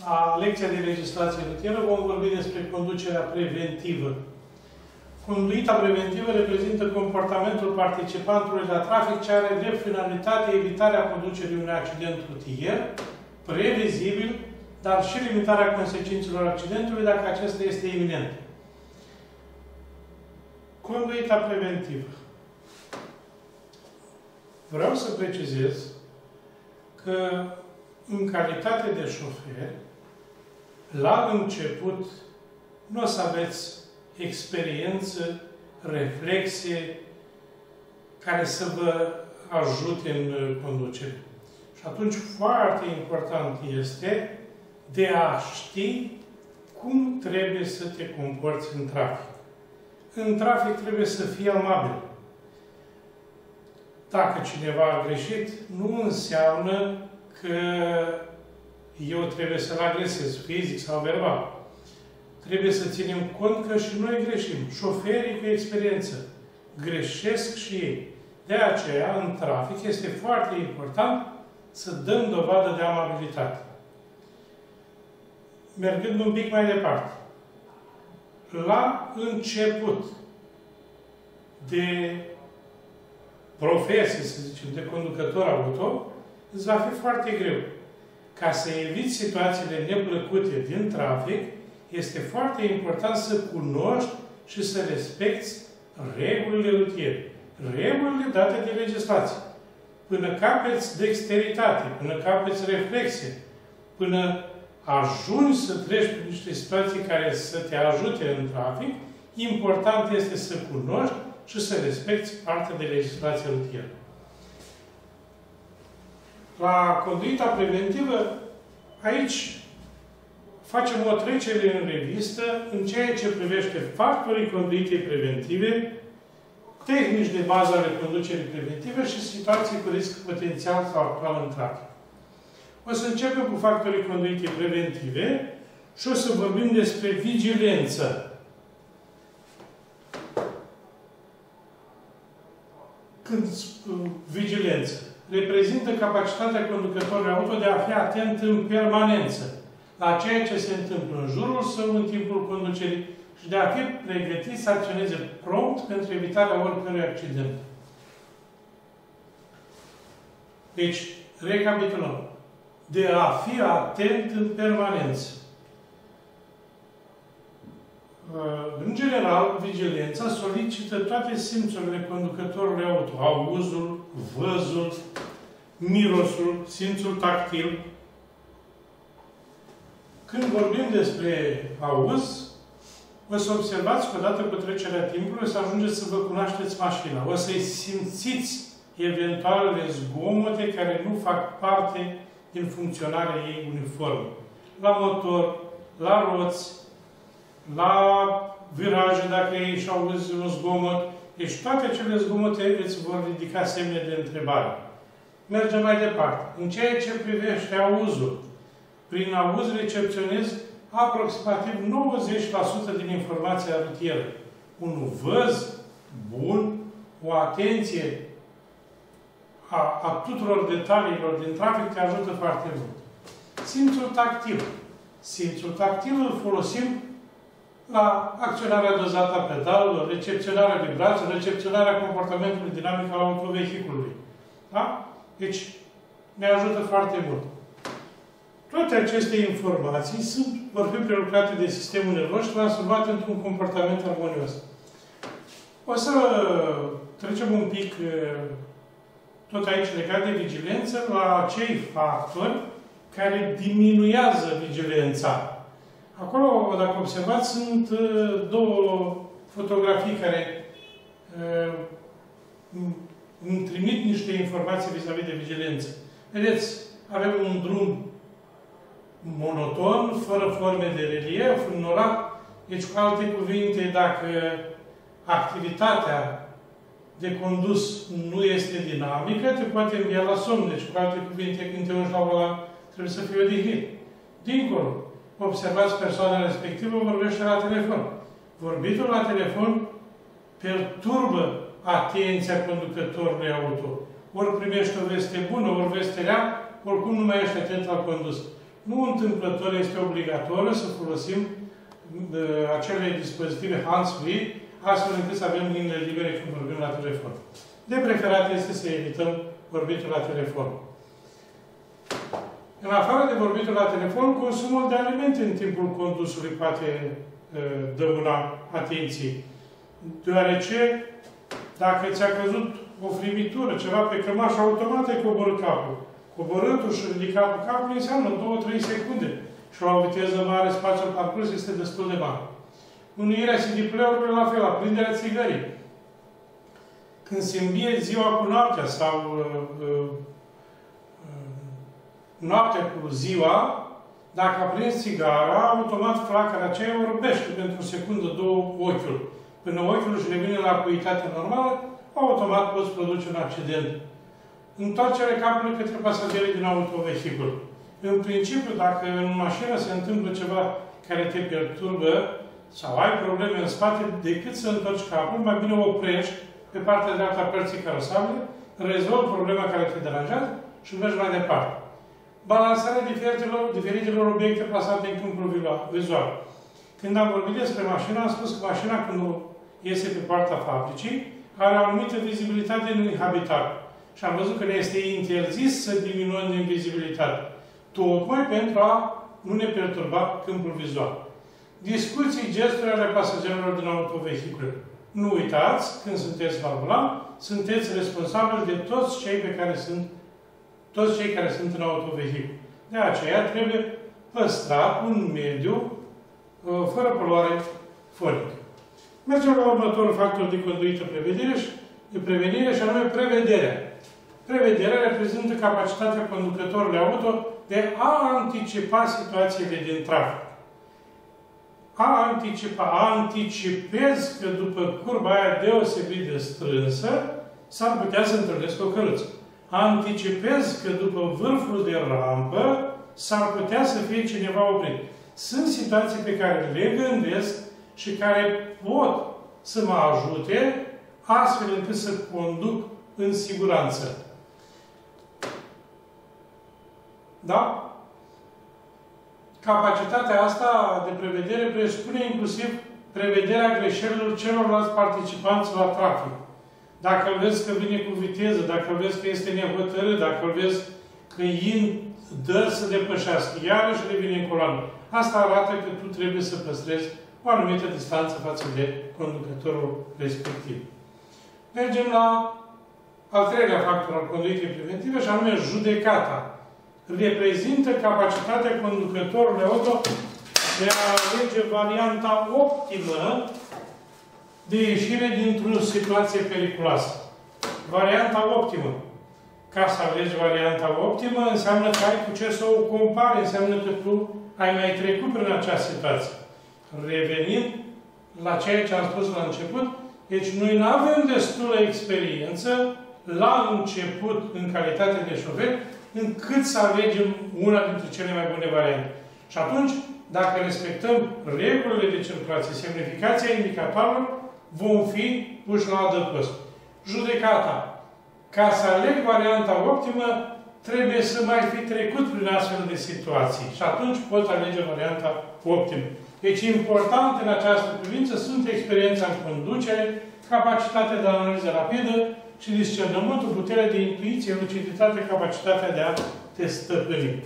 La lecția de legislație rutieră vom vorbi despre conducerea preventivă. Conduita preventivă reprezintă comportamentul participantului la trafic ce are drept finalitate evitarea producerii unui accident rutier, previzibil, dar și limitarea consecințelor accidentului dacă acesta este iminent. Conduita preventivă. Vreau să precizez că în calitate de șofer, la început, nu o să aveți experiență, reflexe care să vă ajute în conducere. Și atunci foarte important este de a ști cum trebuie să te comporți în trafic. În trafic trebuie să fii amabil. Dacă cineva a greșit, nu înseamnă că eu trebuie să-l agresez fizic sau verbal. Trebuie să ținem cont că și noi greșim. Șoferii cu experiență greșesc și ei. De aceea, în trafic, este foarte important să dăm dovadă de amabilitate. Mergând un pic mai departe. La început de profesie, să zicem, de conducător auto, îți va fi foarte greu. Ca să eviți situațiile neplăcute din trafic, este foarte important să cunoști și să respecti regulile rutiere. Regulile date de legislație. Până capeți dexteritate, până capeți reflexe, până ajungi să treci prin niște situații care să te ajute în trafic, important este să cunoști și să respecti partea de legislație rutieră. La conduita preventivă, aici facem o trecere în revistă în ceea ce privește factorii conduitei preventive, tehnici de bază ale conducerii preventive și situații cu risc potențial sau actual în trafic. O să începem cu factorii conduitei preventive și o să vorbim despre vigilență. Când vigilență reprezintă capacitatea conducătorului auto de a fi atent în permanență la ceea ce se întâmplă în jurul său în timpul conducerii și de a fi pregătit să acționeze prompt pentru evitarea oricărui accident. Deci, recapitulăm. De a fi atent în permanență. În general, vigilența solicită toate simțurile conducătorului auto. Auzul, văzul, mirosul, simțul tactil. Când vorbim despre auz, o să observați că odată cu trecerea timpului o să ajungeți să vă cunoașteți mașina. O să-i simțiți eventualele zgomote care nu fac parte din funcționarea ei uniformă. La motor, la roți, la viraje, dacă ei și auzi un zgomot. Deci toate acele zgomote îți vor ridica semne de întrebare. Mergem mai departe. În ceea ce privește auzul, prin auz recepționezi aproximativ 90% din informația rutieră. Un văz bun, o atenție a tuturor detaliilor din trafic te ajută foarte mult. Simțul tactil. Simțul tactil îl folosim la acționarea dozată a pedalelor, recepționarea vibrațiilor, recepționarea comportamentului dinamic al autovehiculului. Da? Deci, ne ajută foarte mult. Toate aceste informații vor fi prelucrate de sistemul nervos și transformate într-un comportament armonios. O să trecem un pic tot aici legat de vigilență la acei factori care diminuează vigilența. Acolo, dacă observați, sunt două fotografii care îmi trimit niște informații vis-a-vis de vigilență. Vedeți, avem un drum monoton, fără forme de relief, înnorat. Deci, cu alte cuvinte, dacă activitatea de condus nu este dinamică, te poate învia la somn. Deci, cu alte cuvinte, când te uiți la volan, trebuie să fii odihnit. Dincolo, observați persoana respectivă, vorbește la telefon. Vorbitul la telefon perturbă atenția conducătorului auto. Ori primește o veste bună, ori veste rea, oricum nu mai ești atent la condus. Nu întâmplător este obligatoriu să folosim acele dispozitive hands-free, astfel încât să avem mâinile libere când vorbim la telefon. De preferat este să evităm vorbitul la telefon. În afară de vorbitul la telefon, consumul de alimente în timpul condusului poate dăuna atenției. Deoarece, dacă ți-a căzut o frimitură, ceva pe cămaș, automat ai coborât capul. Coborâtul și ridicatul capului înseamnă 2-3 secunde. Și la o viteză mare, spațiul parcurs este destul de mare. Unuirea CD-play-urilor la fel, aprinderea țigării. Când se îmbie ziua cu noaptea sau noaptea cu ziua, dacă aprinzi țigara, automat flacăra aceea orbește pentru o secundă, două ochiul. Până ochiul își revine la acuitatea normală, automat poți produce un accident. Întoarcerea capului către pasagerii din autovehicul. În principiu, dacă în mașină se întâmplă ceva care te perturbă sau ai probleme în spate, decât să întorci capul, mai bine oprești pe partea dreaptă a părții carosabile, rezolvi problema care te deranjează și mergi mai departe. Balansarea diferitelor obiecte plasate în câmpul vizual. Când am vorbit despre mașină, am spus că mașina, când iese pe poarta fabricii, are o anumită vizibilitate în habitat. Și am văzut că ne este interzis să diminuăm din vizibilitate. Tocmai pentru a nu ne perturba câmpul vizual. Discuții, gesturi ale pasagerilor din autovehicule. Nu uitați, când sunteți la volan, sunteți responsabili de toți cei care sunt în autovehicul. De aceea trebuie păstrat un mediu fără poluare fonică. Mergem la următorul factor de conduită de prevenire și anume prevederea. Prevederea reprezintă capacitatea conducătorului auto de a anticipa situațiile din trafic. Anticipez că după curba aia deosebit de strânsă, s-ar putea să întâlnesc o căruță. Anticipez că după vârful de rampă, s-ar putea să fie cineva oprit. Sunt situații pe care le gândesc și care pot să mă ajute astfel încât să conduc în siguranță. Da? Capacitatea asta de prevedere presupune inclusiv prevederea greșelilor celorlalți participanți la trafic. Dacă îl vezi că vine cu viteză, dacă îl vezi că este nehotărât, dacă îl vezi că dă să depășească, iarăși revine în coloană. Asta arată că tu trebuie să păstrezi o anumită distanță față de conducătorul respectiv. Mergem la al treilea factor al conduitei preventive, și anume judecata. Reprezintă capacitatea conducătorului auto de a alege varianta optimă de ieșire dintr-o situație periculoasă. Varianta optimă. Ca să alegi varianta optimă, înseamnă că ai cu ce să o compari, înseamnă că tu ai mai trecut prin această situație. Revenind la ceea ce am spus la început, deci noi nu avem destulă experiență la început, în calitate de șofer, încât să alegem una dintre cele mai bune variante. Și atunci, dacă respectăm regulile de circulație, semnificația indicatoarelor, vom fi puși la adăpost. Judecata. Ca să aleg varianta optimă, trebuie să mai fi trecut prin astfel de situații. Și atunci pot alege varianta optimă. Deci, important în această privință sunt experiența în conducere, capacitatea de analiză rapidă și discernământul, puterea de intuiție, luciditate, capacitatea de a te stăpâni.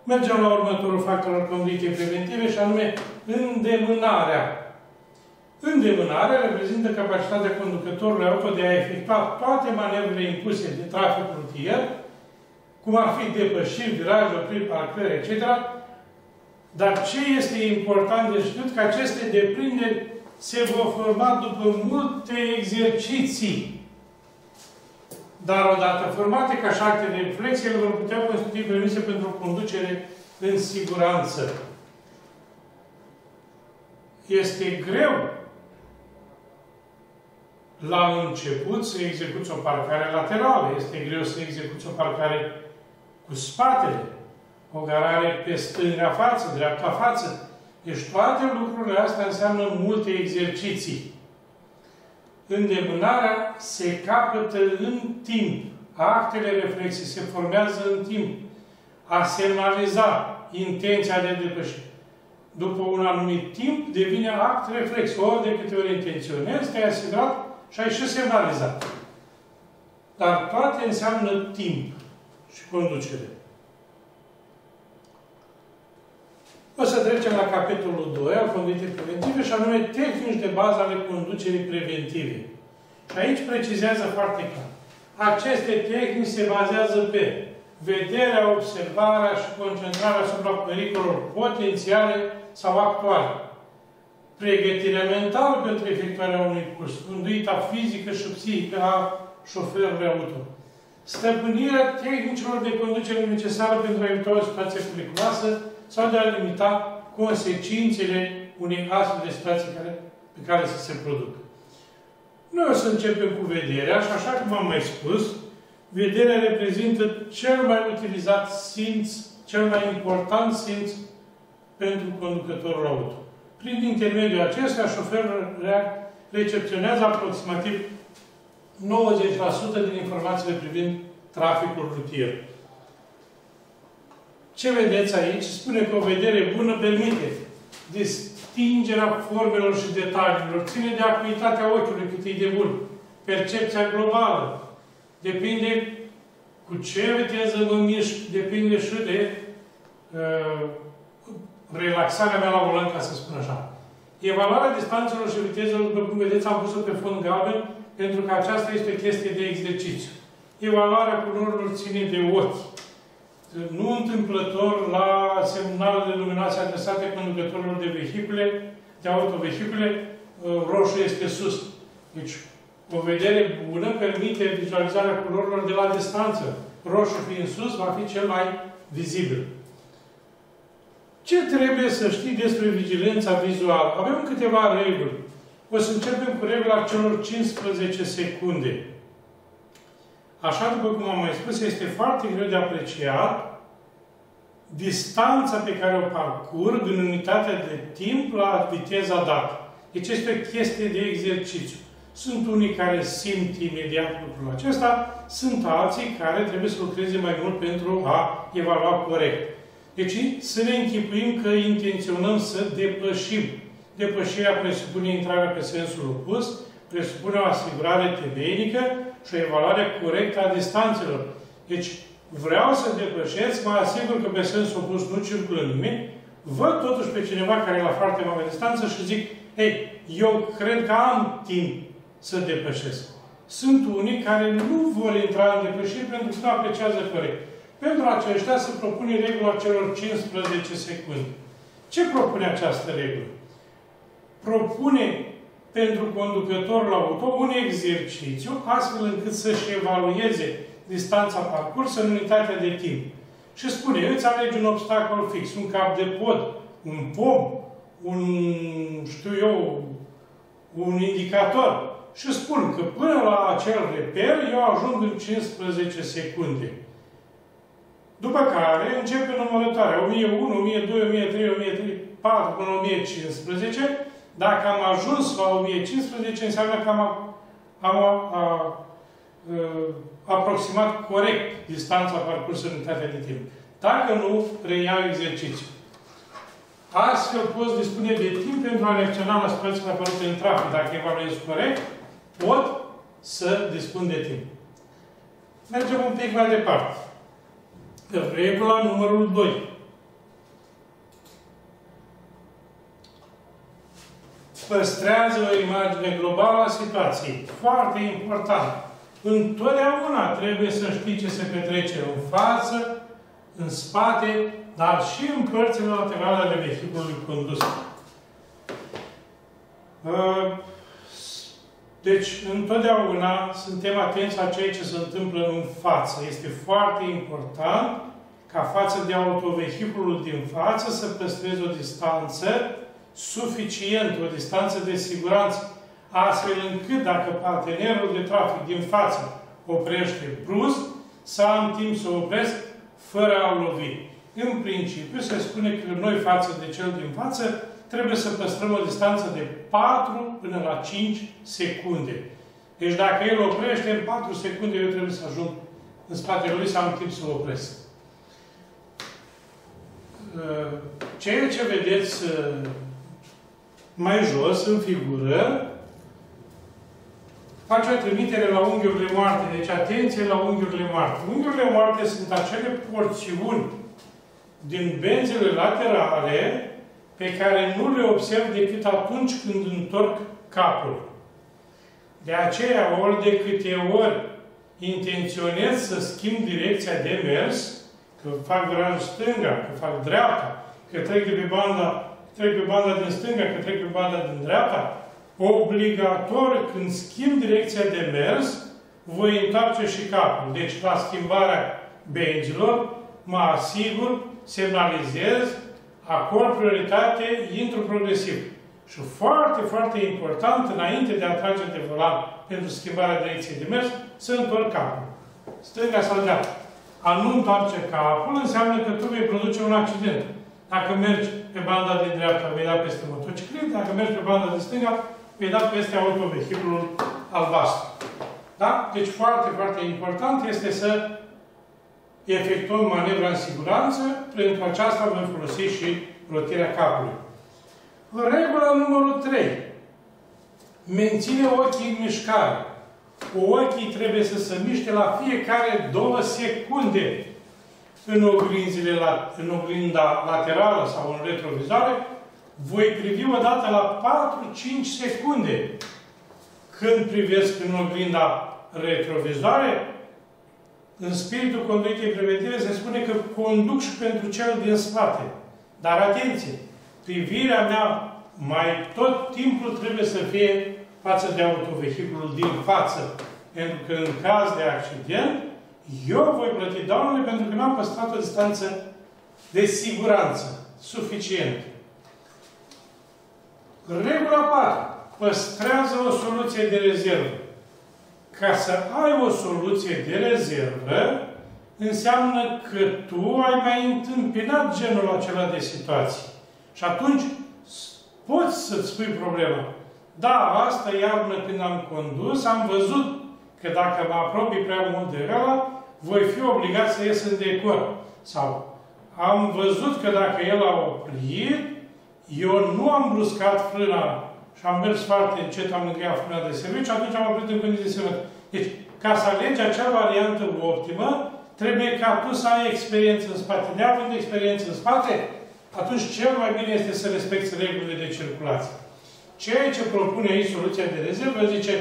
Mergem la următorul factor al conduitei preventive și anume îndemânarea. Îndemânarea reprezintă capacitatea conducătorului auto de a efectua toate manevrele impuse de trafic rutier, cum ar fi depășiri, viraje, opriri, parcări, etc. Dar ce este important de știut? Că aceste deprinderi se vor forma după multe exerciții. Dar odată formate ca și acte de reflexie, ele vor putea constitui premise pentru o conducere în siguranță. Este greu la început să execuți o parcare laterală. Este greu să execuți o parcare cu spatele. O garare pe stânga față, dreapta față. Deci toate lucrurile astea înseamnă multe exerciții. Îndemânarea se capătă în timp. Actele reflexii se formează în timp. a semnaliza intenția de depășire. După un anumit timp, devine act reflex. Ori de câte ori intenționezi, te-ai asigurat și ai și semnalizat. Dar toate înseamnă timp și conducere. O să trecem la capitolul 2 al conduitei preventive și anume tehnici de bază ale conducerii preventive. Și aici precizează foarte clar. Aceste tehnici se bazează pe vederea, observarea și concentrarea asupra pericolelor potențiale sau actuale. Pregătirea mentală pentru efectuarea unui curs, conduita fizică și psihică a șoferului auto. Stăpânirea tehnicilor de conducere necesară pentru a evita o situație periculoasă sau de a limita consecințele unei astfel de situații pe care să se producă. Noi o să începem cu vederea și așa cum am mai spus, vederea reprezintă cel mai utilizat simț, cel mai important simț pentru conducătorul auto. Prin intermediul acesta, șoferul recepționează aproximativ 90% din informațiile privind traficul rutier. Ce vedeți aici? Spune că o vedere bună permite distingerea formelor și detaliilor, ține de acuitatea ochiului cât e de bun, percepția globală, depinde cu ce viteză mă mișc, depinde și de relaxarea mea la volan, ca să spun așa. Evaluarea distanțelor și vitezelor, după cum vedeți, am pus-o pe fond galben, pentru că aceasta este o chestie de exercițiu. Evaluarea culorilor ține de ochi. Nu întâmplător la semnalele luminoase adresate conducătorilor de vehicule, de autovehicule, roșu este sus. Deci, o vedere bună permite vizualizarea culorilor de la distanță. Roșu fiind sus, va fi cel mai vizibil. Ce trebuie să știi despre vigilența vizuală? Avem câteva reguli. O să începem cu regula celor 15 secunde. Așa, după cum am mai spus, este foarte greu de apreciat distanța pe care o parcurg în unitatea de timp la viteza dată. Deci este o chestie de exercițiu. Sunt unii care simt imediat lucrul acesta, sunt alții care trebuie să lucreze mai mult pentru a evalua corect. Deci să ne închipuim că intenționăm să depășim. Depășirea presupune intrarea pe sensul opus, presupune o asigurare temeinică și o evaluare corectă a distanțelor. Deci, vreau să depășesc, mă asigur că pe sensul opus nu circulă nimeni, văd totuși pe cineva care e la foarte mare distanță și zic, ei, eu cred că am timp să depășesc. Sunt unii care nu vor intra în depășiri pentru că nu apreciază corect. Pentru aceștia se propune regula celor 15 secunde. Ce propune această regulă? Propune pentru conducătorul auto un exercițiu astfel încât să-și evalueze distanța parcursă în unitatea de timp. Și spune, îți alegi un obstacol fix, un cap de pod, un pom, un indicator. Și spun că până la acel reper eu ajung în 15 secunde. După care începe numărătoarea 1001, 1002, 1003, 1004 până la 1015. Dacă am ajuns la 1015, înseamnă că am aproximat corect distanța parcursă în unitatea de timp. Dacă nu, reiau exercițiul. Astfel poți dispune de timp pentru a reacționa la situațiile apărute în trafic. Dacă evaluez corect, pot să dispun de timp. Mergem un pic mai departe. Regula numărul 2. Păstrează o imagine globală a situației. Foarte important. Întotdeauna trebuie să știi ce se petrece în față, în spate, dar și în părțile laterale ale vehiculului condus. Deci, întotdeauna suntem atenți la ceea ce se întâmplă în față. Este foarte important ca față de autovehiculul din față să păstrezi o distanță suficientă, o distanță de siguranță, astfel încât dacă partenerul de trafic din față oprește brusc, să am timp să opresc fără a lovi. În principiu, se spune că noi față de cel din față trebuie să păstrăm o distanță de 4 până la 5 secunde. Deci dacă el oprește, în 4 secunde eu trebuie să ajung în spatele lui să am timp să opresc. ceea ce vedeți mai jos, în figură, face o trimitere la unghiurile moarte. Deci, atenție la unghiurile moarte. Unghiurile moarte sunt acele porțiuni din benzile laterale pe care nu le observ decât atunci când întorc capul. De aceea, ori de câte ori intenționez să schimb direcția de mers, că fac virajul stânga, că fac dreapta, că trec pe banda din stânga, că trec pe banda din dreapta, obligatoriu, când schimb direcția de mers, voi întoarce și capul. Deci, la schimbarea benzilor, mă asigur, semnalizez, acord prioritate, intru progresiv. Și foarte, foarte important, înainte de a trage de volan pentru schimbarea direcției de mers, să întorc capul. Stânga sau dreapta. A nu întoarce capul înseamnă că tu vei produce un accident. Dacă mergi pe banda de dreapta, vei da peste motociclet. Dacă mergi pe banda de stânga, vei da peste autovehiculul albastru. Da? Deci foarte, foarte important este să efectuăm manevra în siguranță. Pentru aceasta vom folosi și rotirea capului. Regula numărul 3. Menține ochii în mișcare. Ochii trebuie să se miște la fiecare 2 secunde. În oglinda laterală sau în retrovizoare, voi privi odată la 4-5 secunde. Când privesc în oglinda retrovizoare, în spiritul conduitei preventive se spune că conduc și pentru cel din spate. Dar atenție! Privirea mea mai tot timpul trebuie să fie față de autovehiculul din față. Pentru că în caz de accident, eu voi plăti daunele pentru că n-am păstrat o distanță de siguranță suficientă. Regula 4. Păstrează o soluție de rezervă. Ca să ai o soluție de rezervă, înseamnă că tu ai mai întâmpinat genul acela de situații. Și atunci poți să-ți spui problema. Da, asta iarnă când am condus, am văzut că dacă mă apropii prea mult de ăla, voi fi obligat să ies în decor. Sau am văzut că dacă el a oprit, eu nu am bruscat frâna și am mers foarte încet, am încheiat frâna de serviciu, atunci am oprit în condiții de sănătate. Deci, ca să alegi acea variantă optimă, trebuie ca tu să ai experiență în spate. Neavând experiență în spate, atunci cel mai bine este să respecti regulile de circulație. Ceea ce propune aici soluția de rezervă, zice,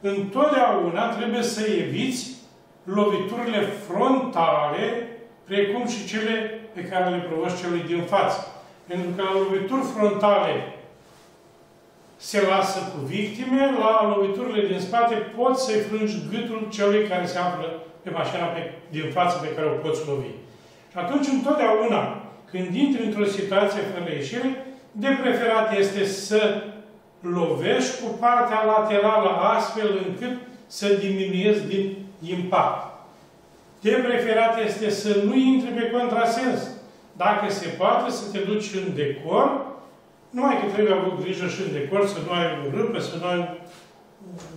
întotdeauna trebuie să eviți loviturile frontale, precum și cele pe care le provoci celui din față. Pentru că la lovituri frontale se lasă cu victime, la loviturile din spate poți să-i frângi gâtul celui care se află pe mașina din față pe care o poți lovi. Și atunci, întotdeauna, când intri într-o situație fără ieșire, de preferat este să lovești cu partea laterală, astfel încât să diminuezi din impact. De preferat este să nu intri pe contrasens. Dacă se poate, să te duci în decor, numai că trebuie avut grijă și în decor, să nu ai o râpă, să nu ai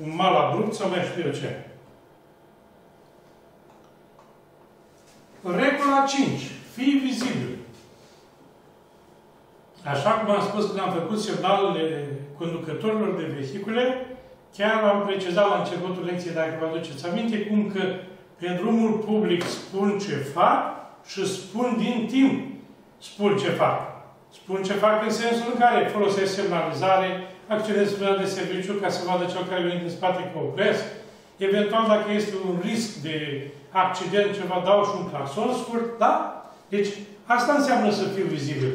un mal abrupt, sau mai știu eu ce. Regula 5. Fii vizibil. Așa cum am spus când am făcut semnalele conducătorilor de vehicule, chiar am precizat la începutul lecției, dacă vă aduceți aminte, cum că pe drumul public spun ce fac și spun din timp spun ce fac. Spun ce fac în sensul în care folosesc semnalizare, acționez frâna de serviciu ca să vadă cel care vine din spate că opresc. Eventual, dacă este un risc de accident, ceva, dau și un claxon scurt, da? Deci, asta înseamnă să fiu vizibil.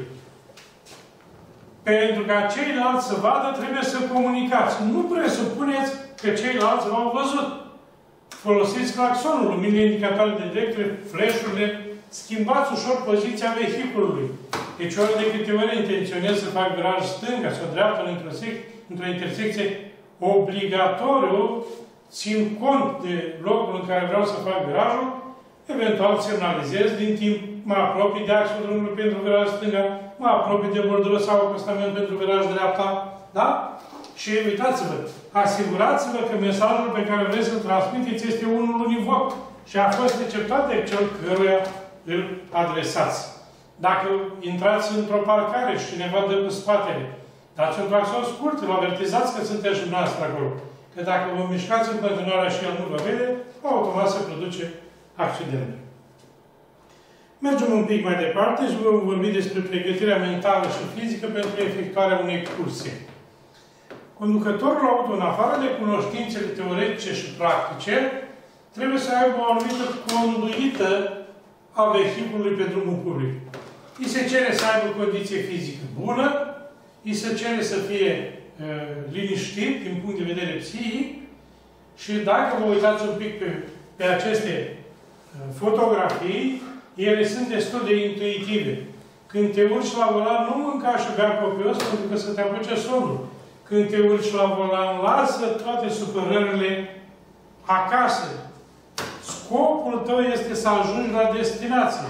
Pentru ca ceilalți să vadă, trebuie să comunicați. Nu presupuneți că ceilalți v-au văzut. Folosiți claxonul, luminile indicatoare de direcție, flash-urile, schimbați ușor poziția vehiculului. Deci, ori de câte ori intenționez să fac viraj stânga sau dreapta într-o intersecție, obligatoriu țin cont de locul în care vreau să fac virajul, eventual semnalizez din timp, mă apropii de axul drumului pentru viraj stânga, mă apropii de bordură sau acostament pentru viraj dreapta, da? Și uitați-vă, asigurați-vă că mesajul pe care vreți să-l transmiteți este unul univoc și a fost receptat de cel căruia îl adresați. Dacă intrați într-o parcare și cineva dă cu spatele, dați un claxon scurt, îl avertizați că sunteți dumneavoastră acolo. Că dacă vă mișcați în continuare și el nu vă vede, automat se produce accident. Mergem un pic mai departe și vom vorbi despre pregătirea mentală și fizică pentru efectuarea unei curse. Conducătorul auto, în afară de cunoștințele teoretice și practice, trebuie să aibă o anumită conduită a vehiculului pe drumul public. Îi se cere să aibă condiție fizică bună, îi se cere să fie liniștit din punct de vedere psihic și dacă vă uitați un pic pe aceste fotografii, ele sunt destul de intuitive. Când te urci la volan, nu mânca și bea copios pentru că să te apuce somnul. Când te urci la volan, lasă toate supărările acasă. Scopul tău este să ajungi la destinație.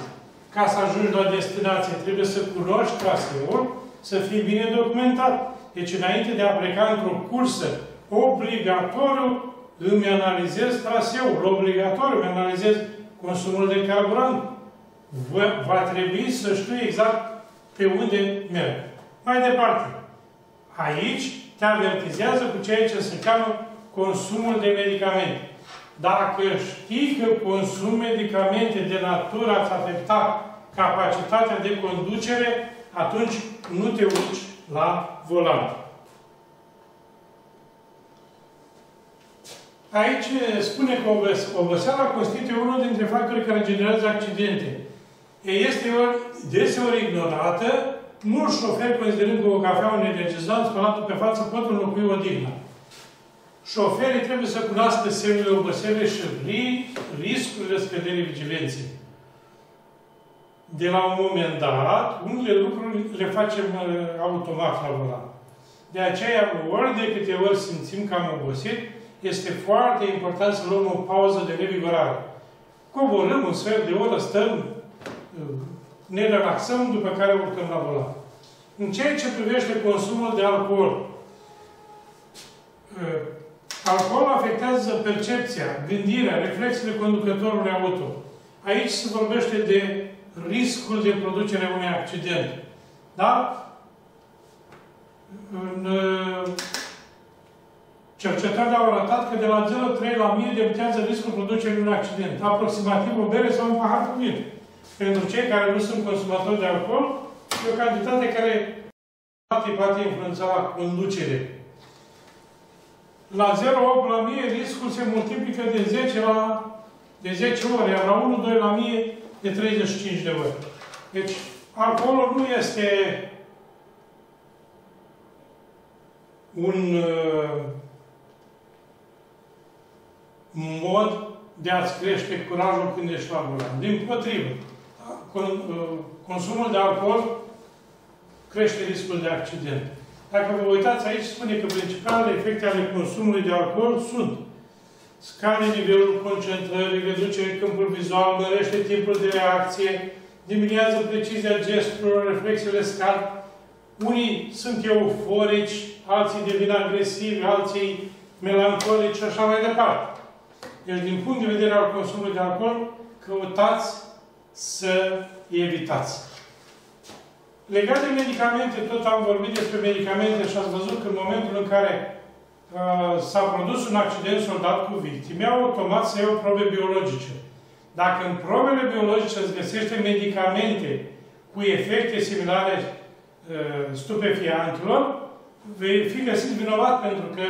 Ca să ajungi la destinație, trebuie să cunoști traseul, să fii bine documentat. Deci, înainte de a pleca într-o cursă, obligatoriu îmi analizez traseul. Obligatoriu îmi analizez consumul de carburant. Va trebui să știu exact pe unde merg. Mai departe. Aici te avertizează cu ceea ce se cheamă consumul de medicamente. Dacă știi că consum medicamente de natură ați afecta capacitatea de conducere, atunci nu te urci la volan. Aici spune că oboseala constituie unul dintre factorii care generează accidente. Este deseori ignorată. Mulți șoferi, considerând că o cafea, un energizant spălatul pe față, pot înlocui odihna. Șoferii trebuie să cunoască semnele oboselii și riscurile scăderii vigilenței. De la un moment dat, unele lucruri le facem automat la volan. De aceea, ori de câte ori simțim că am obosit, este foarte important să luăm o pauză de revigorare. Coborâm un sfert de oră, stăm, ne relaxăm, după care urcăm la volan. În ceea ce privește consumul de alcool, alcoolul afectează percepția, gândirea, reflexiile conducătorului auto. Aici se vorbește de riscul de producere unui accident. Da? Cercetările au arătat că de la 0,3 la 1000 debutează riscul producerii unui accident. Aproximativ o bere sau un pahar cu vin. Pentru cei care nu sunt consumatori de alcool, e o cantitate care poate influența conducere. La 0,8 la 1000 riscul se multiplică de 10 ori, iar la 1,2 la 1000 de 35 de ori. Deci, alcoolul nu este un mod de a-ți crește curajul când ești la volan. Dimpotrivă, consumul de alcool crește riscul de accident. Dacă vă uitați aici, spune că principalele efecte ale consumului de alcool sunt: scade nivelul concentrării, reduce câmpul vizual, mărește timpul de reacție, diminuează precizia gesturilor, reflexele scad. Unii sunt euforici, alții devin agresivi, alții melancolici și așa mai departe. Deci, din punct de vedere al consumului de alcool, căutați să evitați. Legat de medicamente, tot am vorbit despre medicamente și ați văzut că în momentul în care s-a produs un accident soldat cu victime, automat se iau probe biologice. Dacă în probele biologice îți găsește medicamente cu efecte similare stupefiantelor, vei fi găsit vinovat pentru că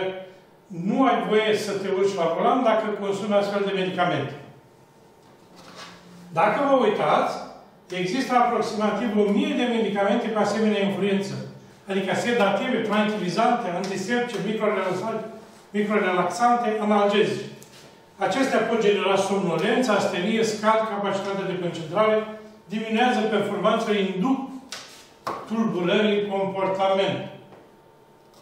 nu ai voie să te urci la volan dacă consumi astfel de medicamente. Dacă vă uitați, există aproximativ 1000 de medicamente cu asemenea influență. Adică sedative, tranquilizante, antiseptice, microrelaxante, analgezice. Acestea pot genera somnolență, asterie, scad capacitatea de concentrare, diminuează performanțele, induc tulburări în comportament.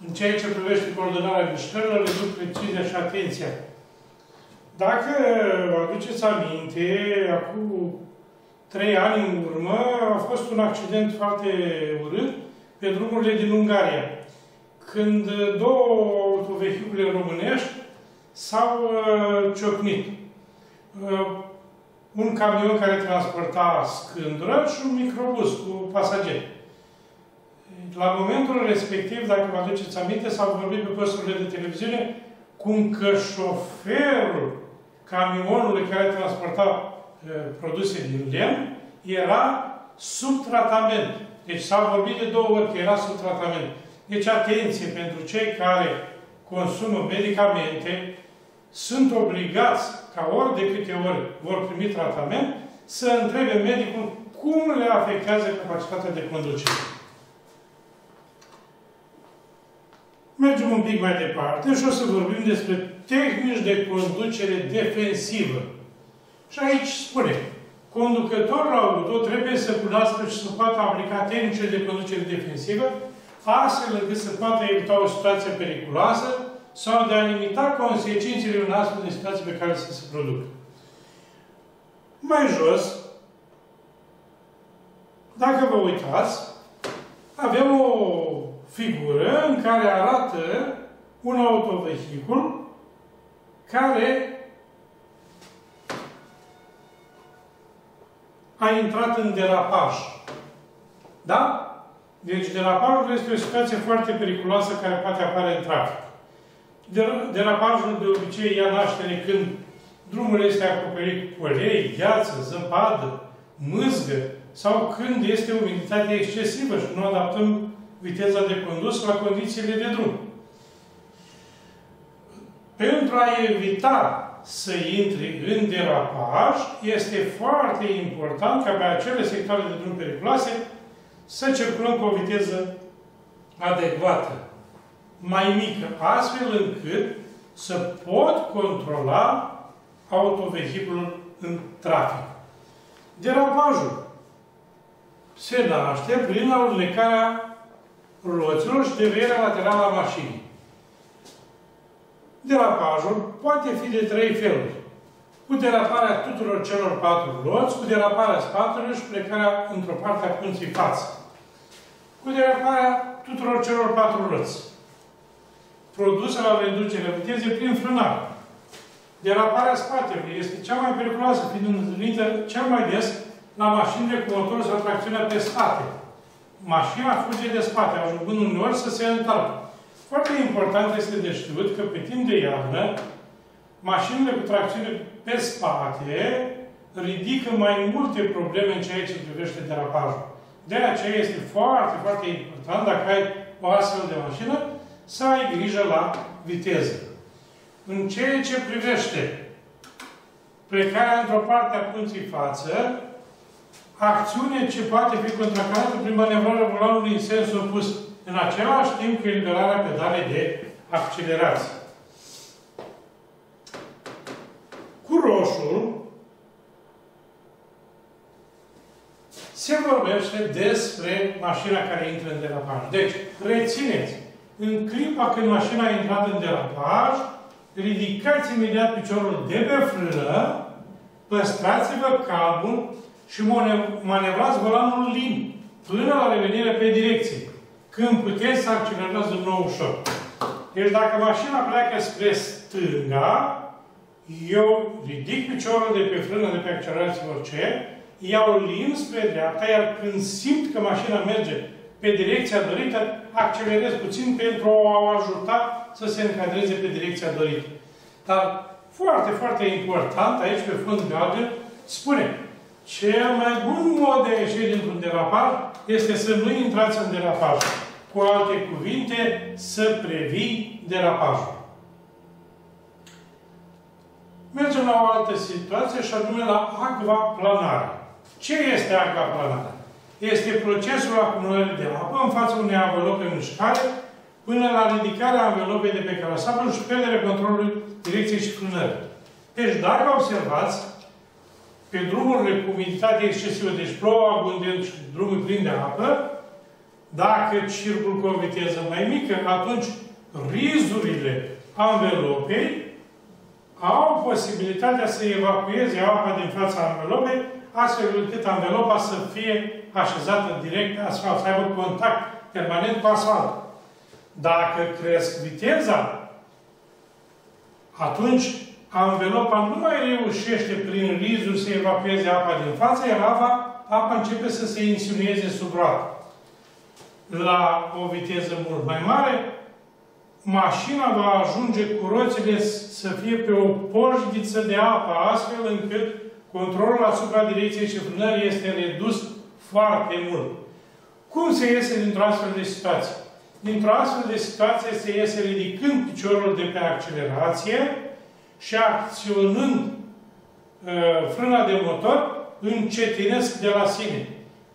În ceea ce privește coordonarea mișcărilor, reduc precizia și atenția. Dacă vă aduceți aminte, acum 3 ani în urmă, a fost un accident foarte urât pe drumurile din Ungaria, când 2 autovehicule românești s-au ciocnit. un camion care transporta scândură și un microbus cu pasageri. La momentul respectiv, dacă vă aduceți aminte, s-au vorbit pe posturile de televiziune cum că șoferul camionului care transporta produse din lemn era sub tratament. Deci s-a vorbit de 2 ori că era sub tratament. Deci atenție pentru cei care consumă medicamente, sunt obligați, ca ori de câte ori vor primi tratament, să întrebe medicul cum le afectează capacitatea de conducere. Mergem un pic mai departe și o să vorbim despre tehnici de conducere defensivă. Și aici spune, conducătorul auto trebuie să cunoască și să poată aplica tehnici de conducere defensivă, astfel încât să poată evita o situație periculoasă sau de a limita consecințele unei astfel de situații pe care să se producă. Mai jos, dacă vă uitați, avem o figură în care arată un autovehicul care a intrat în derapaj. Da? Deci derapajul este o situație foarte periculoasă care poate apare în trafic. Derapajul de obicei ia naștere când drumul este acoperit cu ulei, gheață, zăpadă, mâzgă sau când este umiditate excesivă și nu adaptăm viteza de condus la condițiile de drum. Pentru a evita să intri în derapaj, este foarte important ca pe acele sectoare de drum periculoase să circulăm cu o viteză adecvată, mai mică, astfel încât să pot controla autovehiculul în trafic. Derapajul se naște prin alunecarea roților și devierea laterală a mașinii. Derapajul poate fi de 3 feluri. Cu deraparea tuturor celor 4 roți, cu deraparea spatelor și plecarea într-o parte a punții față. Cu deraparea tuturor celor 4 roți. Produsă la reducerea vitezei prin frânare. Deraparea spatelor este cea mai periculoasă, fiind întâlnită cel mai des la mașinile cu motorul sau tracțiunea pe spate. Mașina fuge de spate, ajungând uneori să se întoarcă. Foarte important este de știut că pe timp de iarnă, mașinile cu tracțiune pe spate ridică mai multe probleme în ceea ce privește derapajul. De aceea este foarte, foarte important, dacă ai o astfel de mașină, să ai grijă la viteză. În ceea ce privește plecarea într-o parte a punții față, acțiune ce poate fi contracarată prin manevrarea volanului în sens opus, în același timp cu eliberarea pedalei de accelerație. Cu roșu se vorbește despre mașina care intră în derapaj. Deci, rețineți, în clipa când mașina a intrat în derapaj, ridicați imediat piciorul de pe frână, păstrați-vă calmul și manevrați volanul lin până la revenire pe direcție. Când puteți să accelerați din nou ușor. Deci dacă mașina pleacă spre stânga, eu ridic piciorul de pe frână, de pe accelerație, orice, iau lin spre dreapta, iar când simt că mașina merge pe direcția dorită, accelerez puțin pentru a o ajuta să se încadreze pe direcția dorită. Dar foarte, foarte important, aici pe fond galben, spune, cel mai bun mod de a ieși dintr-un derapaj este să nu intrați în derapaj. Cu alte cuvinte, să previi derapajul. Mergem la o altă situație și anume la acvaplanare. Ce este acvaplanare? Este procesul acumulării de apă în fața unei anvelope în mișcare până la ridicarea anvelopei de pe carosabil și pierderea controlului direcției și frânării. Deci, dacă observați, pe drumurile cu umiditate excesivă, deci plouă abundent și drumul plin de apă, dacă circul cu o viteză mai mică, atunci rizurile anvelopei au posibilitatea să evacueze apa din fața anvelopei, astfel încât anvelopa să fie așezată direct pe asfalt, să aibă contact permanent cu asfalt. Dacă cresc viteza, atunci anvelopa nu mai reușește prin rizuri să evacueze apa din față, iar apa începe să se insinueze sub roată. La o viteză mult mai mare, mașina va ajunge cu roțile să fie pe o poșghiță de apă, astfel încât controlul asupra direcției și frânării este redus foarte mult. Cum se iese dintr-o astfel de situație? Dintr-o astfel de situație se iese ridicând piciorul de pe accelerație și acționând frâna de motor, încetinesc de la sine.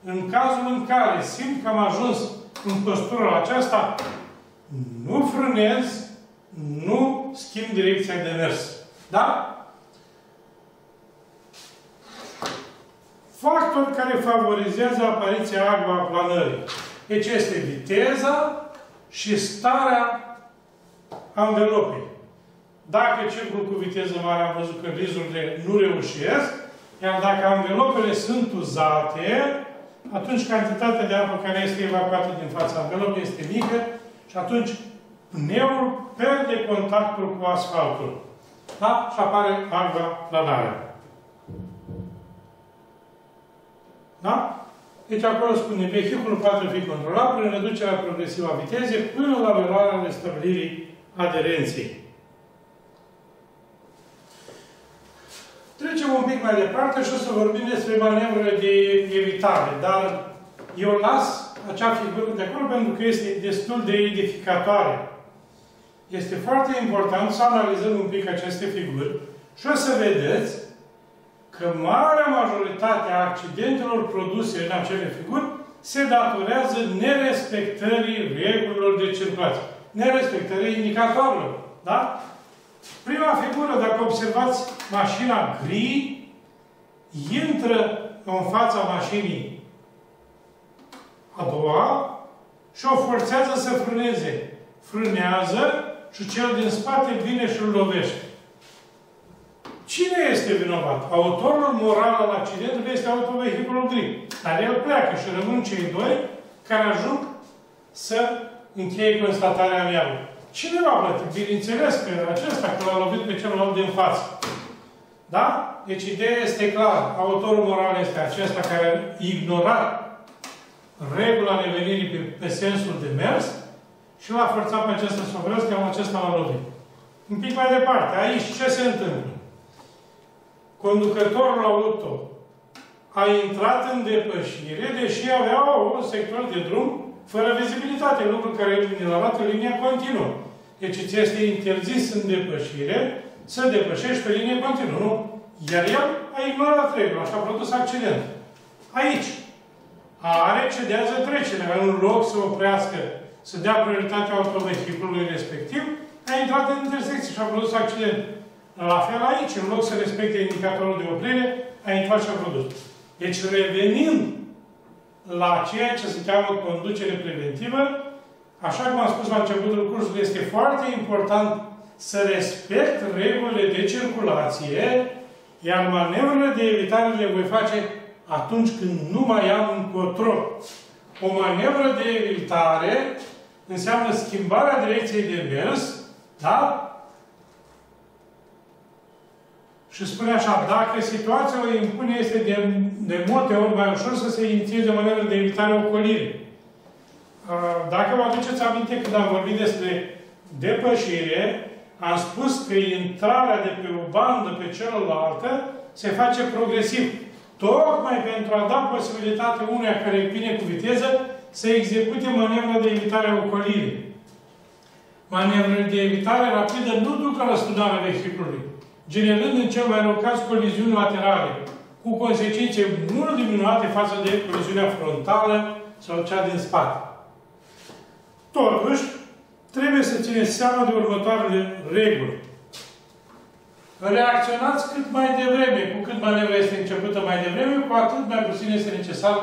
În cazul în care simt că am ajuns în postura aceasta, nu frânez, nu schimb direcția de mers. Da? Factori care favorizează apariția aquaplanării. Deci este viteza și starea anvelopei. Dacă circul cu viteză mare, am văzut că rizurile nu reușesc, iar dacă anvelopele sunt uzate, atunci cantitatea de apă care este evacuată din fața anvelopei este mică și atunci pneul pierde contactul cu asfaltul. Da? Și apare aquaplanarea. Da? Deci acolo spune, vehiculul poate fi controlat prin reducerea progresivă a vitezei până la valoarea restabilirii aderenței. Trecem un pic mai departe și o să vorbim despre manevrele de evitare, dar eu las acea figură de acolo pentru că este destul de edificatoare. Este foarte important să analizăm un pic aceste figuri și o să vedeți că marea majoritate a accidentelor produse în acele figuri se datorează nerespectării regulilor de circulație, nerespectării indicatorilor. Da? Prima figură, dacă observați, mașina gri intră în fața mașinii a doua și o forțează să frâneze. Frânează și cel din spate vine și îl lovește. Cine este vinovat? Autorul moral al accidentului este autovehiculul gri. Dar el pleacă și rămân cei doi care ajung să încheie constatarea amiabilă. Cine va plăti? Bineînțeles că acesta, că l-a lovit pe celălalt din față. Da? Deci ideea este clară. Autorul moral este acesta care a ignorat regula revenirii pe sensul de mers și l-a forțat pe acesta să oprească, iar acesta l-a lovit. Un pic mai departe. Aici ce se întâmplă? Conducătorul auto a intrat în depășire, deși avea un sector de drum fără vizibilitate, lucru care îl arată linia continuă. Deci îți este interzis în depășire să depășești pe linie continuă, nu? Iar el a ignorat regula și a produs accident. Aici cedează trecerea. În loc să oprească, să dea prioritatea autovehiculului respectiv, a intrat în intersecție și a produs accident. La fel aici, în loc să respecte indicatorul de oprire, a intrat și a produs. Deci, revenind la ceea ce se cheamă conducere preventivă, așa cum am spus la începutul cursului, este foarte important să respect regulile de circulație, iar manevrele de evitare le voi face atunci când nu mai am încotro. O manevră de evitare înseamnă schimbarea direcției de mers, da? Și spune așa, dacă situația o impune, este de multe ori mai ușor să se inițieze manevră de evitare ocolire. Dacă vă aduceți aminte când am vorbit despre depășire, am spus că intrarea de pe o bandă pe cealaltă se face progresiv. Tocmai pentru a da posibilitate unuia care vine cu viteză să execute manevra de evitare a ocolirii. Manevrele de evitare rapidă nu duc la răsturnarea vehiculului, generând în cel mai rău caz coliziuni laterale, cu consecințe mult diminuate față de coliziunea frontală sau cea din spate. Totuși, trebuie să țineți seama de următoarele reguli. Reacționați cât mai devreme. Cu cât manevra este începută mai devreme, cu atât mai puțin este necesar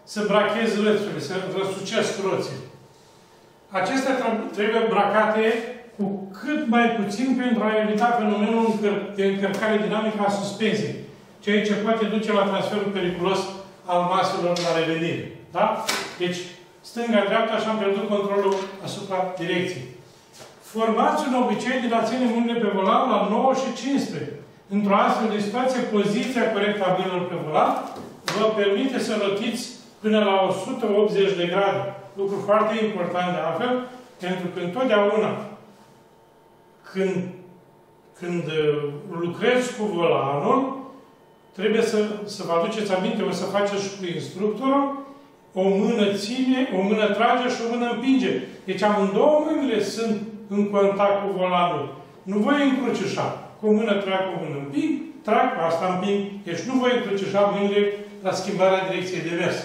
să brachezi rățurile, să răsucesc roțile. Acestea trebuie bracate cu cât mai puțin pentru a evita fenomenul de încărcare dinamică a suspensiei, ceea ce poate duce la transferul periculos al maselor la revenire. Da? Deci, stânga-dreapta și am pierdut controlul asupra direcției. Formați un obicei de a ține mâinile pe volan la 9 și 15. Într-o astfel de situație, poziția corectă a mâinilor pe volan vă permite să rotiți până la 180 de grade. Lucru foarte important de altfel, pentru că întotdeauna când lucrezi cu volanul, trebuie să vă aduceți aminte, o să faceți și cu instructorul, o mână ține, o mână trage și o mână împinge. Deci amândouă mâinile sunt în contact cu volanul. Nu voi încrucișa. Cu o mână trag, cu o mână împing, trag, asta împing. Deci nu voi încrucișa mâinile la schimbarea direcției de mers.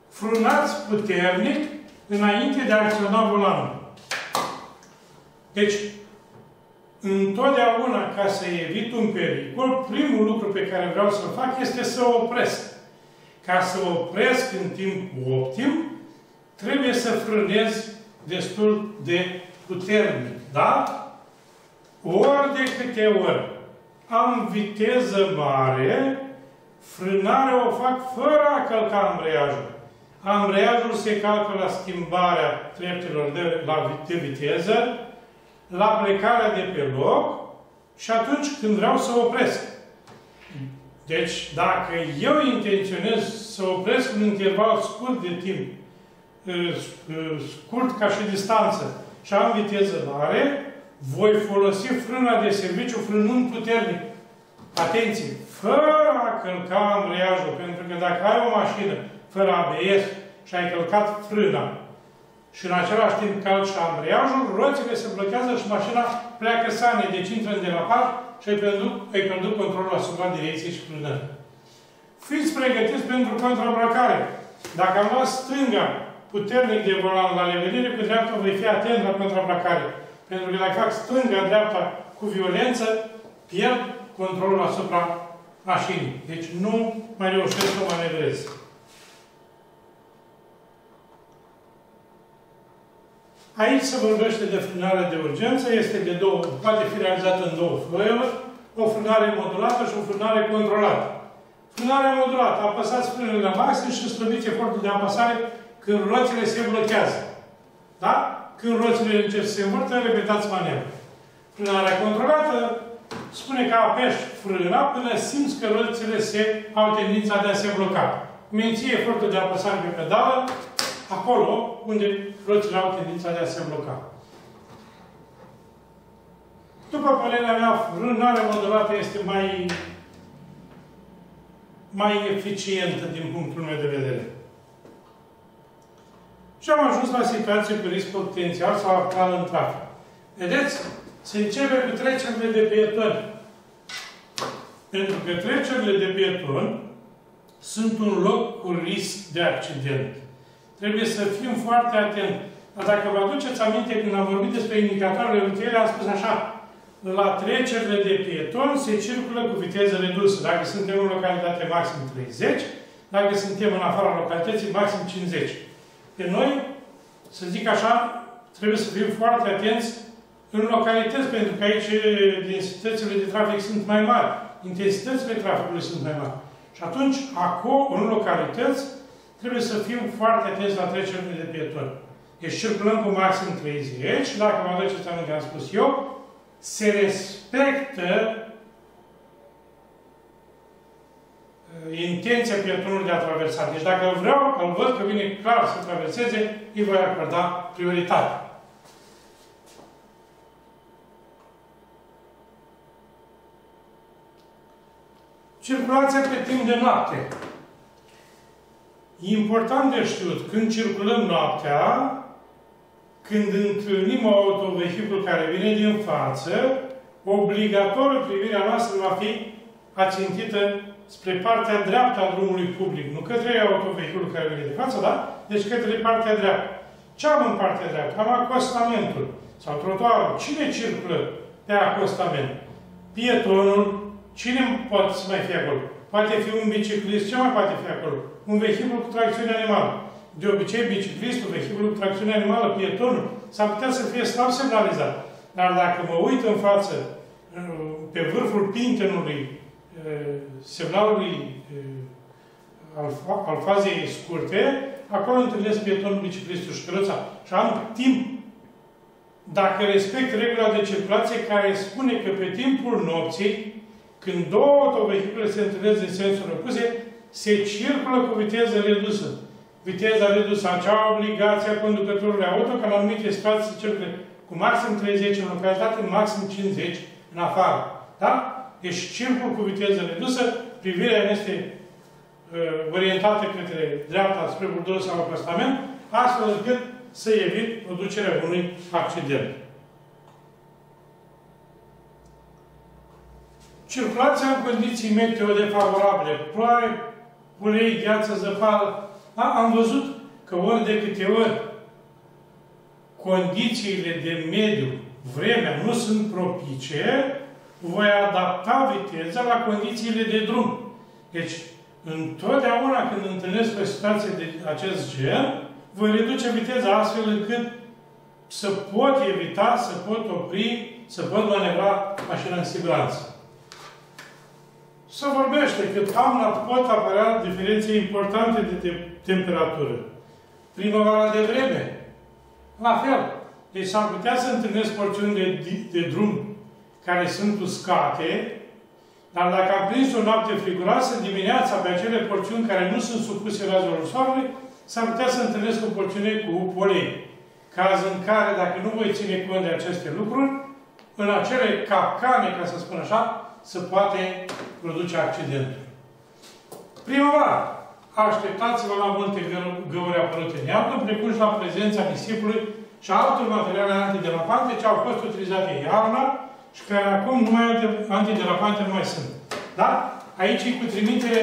Frânați puternic înainte de a acționa volanul. Deci, întotdeauna, ca să evit un pericol, primul lucru pe care vreau să-l fac este să opresc. Ca să opresc în timp optim, trebuie să frânez destul de puternic. Da? Ori de câte ori am viteză mare, frânarea o fac fără a călca ambreiajul. Ambreiajul se calcă la schimbarea treptelor de viteză, la plecarea de pe loc și atunci când vreau să opresc. Deci, dacă eu intenționez să opresc un interval scurt de timp, scurt ca și distanță, și am viteză mare, voi folosi frâna de serviciu frânând puternic. Atenție! Fără a călca ambreiajul, pentru că dacă ai o mașină fără ABS și ai călcat frâna și în același timp calci ambreiajul, roțile se blochează și mașina pleacă sane, deci intră în derapaj și îi produc controlul asupra direcției și frânării. Fiți pregătiți pentru contrabracare. Dacă am luat stânga puternic de volan la revenire, cu dreapta voi fi atent la contrabracare. Pentru că dacă fac stânga-dreapta cu violență, pierd controlul asupra mașinii. Deci nu mai reușesc să manevrez. Aici se vorbește de frânare de urgență. Este de două, poate fi realizată în două feluri. O frânare modulată și o frânare controlată. Frânarea modulată. Apăsați frânele la maxim și slăbiți efortul de apăsare când roțile se blochează. Da? Când roțile încep să se învârtă, repetați manevra. Frânarea controlată spune că apeși frâna până simți că roțile au tendința de a se bloca. Menții efortul de apăsare pe pedală acolo unde roțile au tendința de a se bloca. După părerea mea, frânarea modulată este mai eficientă din punctul meu de vedere. Și am ajuns la situație cu risc potențial sau actual în trafic. Vedeți? Se începe cu trecerile de pietoni. Pentru că trecerile de pietoni sunt un loc cu risc de accident. Trebuie să fim foarte atenți. Dar dacă vă aduceți aminte, când am vorbit despre indicatoarele rutiere, am spus așa, la trecerile de pietoni se circulă cu viteză redusă. Dacă suntem în localitate maxim 30, dacă suntem în afara localității maxim 50. Pe noi, să zic așa, trebuie să fim foarte atenți în localități, pentru că aici densitățile de trafic sunt mai mari. Intensitățile traficului sunt mai mari. Și atunci, acolo, în localități, trebuie să fim foarte atenți la trecerile de pietoni. Deci circulăm cu maxim 30 și dacă vă aduceți aminte, am spus eu, se respectă intenția pietonului de a traversa. Deci dacă îl văd că vine clar să traverseze, îi voi acorda prioritate. Circulația pe timp de noapte. E important de știut, când circulăm noaptea, când întâlnim un autovehicul care vine din față, obligatoriu privirea noastră va fi ațintită spre partea dreaptă a drumului public. Nu către autovehiculul care vine de față, da? Deci către partea dreaptă. Ce am în partea dreaptă? Am acostamentul sau trotuarul. Cine circulă pe acostament? Pietonul. Cine poate să mai fie acolo? Poate fi un biciclist. Ce mai poate fi acolo? Un vehicul cu tracțiune animală. De obicei, biciclistul, vehiculul cu tracțiune animală, pietonul, s-ar putea să fie slab semnalizat. Dar dacă mă uit în față, pe vârful pintenului, semnalului al fazei scurte, acolo întâlnesc pietonul, biciclistul și căruța și am timp dacă respect regula de circulație care spune că pe timpul nopții, când două autovehicule se întâlnesc în sensuri opuse, se circulă cu viteză redusă. Viteza redusă, acea obligație a conducătorului auto, ca la anumite situații se circule cu maxim 30 în localitate, maxim 50 în afară. Da? Deci circul cu viteză redusă, privirea este orientată către dreapta, spre bordul sau acostament, astfel încât să evit producerea unui accident. Circulația în condiții meteo defavorabile, ploaie, ulei, gheață, zăpadă. Am văzut că ori de câte ori condițiile de mediu, vremea, nu sunt propice, voi adapta viteza la condițiile de drum. Deci, întotdeauna când întâlnesc o situație de acest gen, voi reduce viteza astfel încât să pot evita, să pot opri, să pot manevra mașina în siguranță. Se vorbește că toamna pot apărea diferențe importante de temperatură. Primăvara de vreme, la fel. Deci s-ar putea să întâlnesc porțiuni de drum care sunt uscate, dar dacă am prins o noapte friguroasă, dimineața pe acele porțiuni care nu sunt supuse razelor soarelui, s-ar putea să întâlnesc o porțiune cu polei. Caz în care, dacă nu voi ține cont de aceste lucruri, în acele capcane, ca să spun așa, se poate produce accidentul. Primăvara. Așteptați-vă la multe găuri apărute în iarnă, precum și la prezența nisipului și altor materiale antiderapante ce au fost utilizate iarna și care acum antiderapante nu mai sunt. Da? Aici e cu trimitere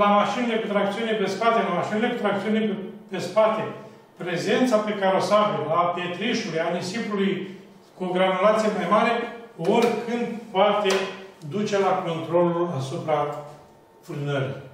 la mașinile cu tracțiune pe spate, la mașinile cu tracțiune pe spate, prezența pe carosabil, a pietrișului, a nisipului cu o granulație mai mare, oricând poate duce la controlul asupra frânării.